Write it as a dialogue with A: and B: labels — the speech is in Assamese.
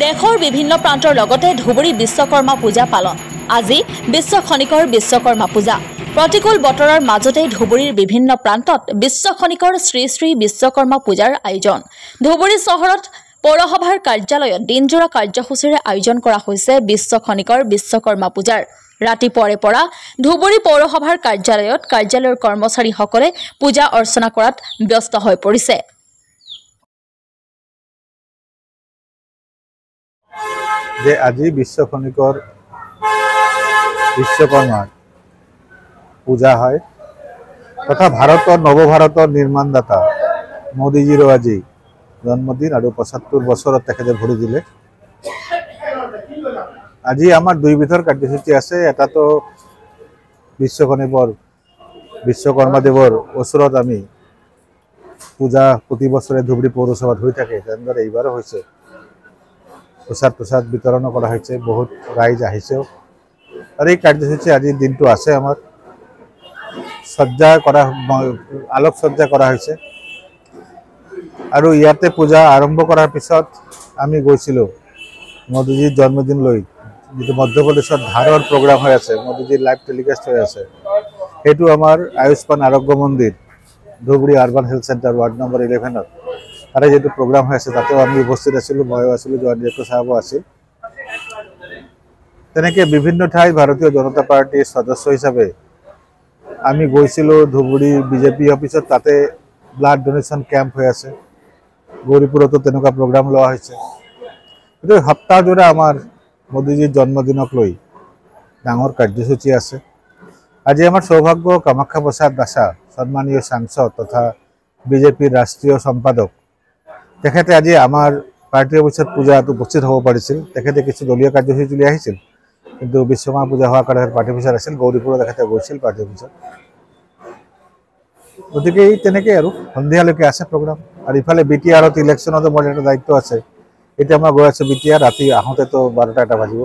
A: দেশৰ বিভিন্ন প্ৰান্তৰ লগতে ধুবুৰী বিশ্বকৰ্মা পূজা পালন। আজি বিশ্ব খনিকৰ বিশ্বকৰ্মা পূজা। প্ৰতিকূল বতৰৰ মাজতে ধুবুৰীৰ বিভিন্ন প্ৰান্তত বিশ্ব খনিকৰ শ্ৰী শ্ৰী বিশ্বকৰ্মা পূজাৰ আয়োজন। ধুবুৰী চহৰত পৌৰসভাৰ কাৰ্যালয়ত দিনজোৰা কাৰ্যসূচীৰে আয়োজন কৰা হৈছে বিশ্ব খনিকৰ বিশ্বকৰ্মা পূজাৰ। ৰাতিপুৱাৰে পৰা ধুবুৰী পৌৰসভাৰ কাৰ্যালয়ৰ কৰ্মচাৰীসকলে পূজা অৰ্চনা কৰাত ব্যস্ত হৈ পৰিছে।
B: যে আজি বিশ্ব খনিকৰ বিশ্বকৰ্মাৰ পূজা হয় তথা ভাৰতৰ নৱভাৰতৰ নিৰ্মাণদাতা মোদীজীৰো আজি জন্মদিন আৰু ৭৫ বছৰত তেখেতে ভৰি দিলে। আজি আমাৰ দুইবিধৰ কাৰ্যসূচী আছে। এটাতো বিশ্বকৰ্মা দেৱৰ ওচৰত আমি পূজা প্ৰতি বছৰে ধুবুৰী পৌৰসভাত হৈ থাকে, তেনেদৰে এইবাৰো হৈছে। প্ৰসাদ বিতৰণো কৰা হৈছে, বহুত ৰাইজ আহিছেও। আৰু এই কাৰ্যসূচী আজিৰ দিনটো আছে। আমাৰ আলোকসজ্জা কৰা হৈছে আৰু ইয়াতে পূজা আৰম্ভ কৰাৰ পিছত আমি গৈছিলোঁ মোদীজীৰ জন্মদিন লৈ, যিটো মধ্যপ্ৰদেশত ধাৰৰ প্ৰগ্ৰাম হৈ আছে, মোদীজীৰ লাইভ টেলিকাষ্ট হৈ আছে। সেইটো আমাৰ Ayushman Arogya Mandir Dhubri urban health centre ward number 11ত তাৰে যিটো প্ৰগ্ৰাম হৈ আছে তাতেও আমি উপস্থিত আছিলোঁ। ময়ো আছিলোঁ, জোৱান ডিৰেক্টৰ চাহাবো আছিল। তেনেকৈ বিভিন্ন ঠাই ভাৰতীয় জনতা পাৰ্টিৰ সদস্য হিচাপে আমি গৈছিলোঁ ধুবুৰী বিজেপি অফিচত, তাতে ব্লাড ডোনেশ্যন কেম্প হৈ আছে। গৌৰীপুৰতো তেনেকুৱা প্ৰগ্ৰাম লোৱা হৈছে। কিন্তু সপ্তাহজোৰা আমাৰ মোদীজীৰ জন্মদিনক লৈ ডাঙৰ কাৰ্যসূচী আছে। আজি আমাৰ সৌভাগ্য কামাখ্যা প্ৰসাদ দাসা, সন্মানীয় সাংসদ তথা বিজেপিৰ ৰাষ্ট্ৰীয় সম্পাদক, তেখেতে আজি আমাৰ পাৰ্টি অফিচত পূজাত উপস্থিত হ'ব পাৰিছিল। তেখেতে কিছু দলীয় কাৰ্যসূচী লৈ আহিছিল, কিন্তু বিশ্বকৰ্মা পূজা হোৱাৰ কাৰণে পাৰ্টি অফিচত আছিল। গৌৰীপুৰত তেখেতে গৈছিল পাৰ্টি অফিচত। গতিকে এই তেনেকৈ আৰু সন্ধিয়ালৈকে আছে প্ৰগ্ৰাম। আৰু ইফালে BTRত ইলেকশ্যনতো মোৰ এটা দায়িত্ব আছে। এতিয়া মই গৈ আছোঁ BTR, ৰাতি আহোঁতেতো ১২টা ১ বাজিব।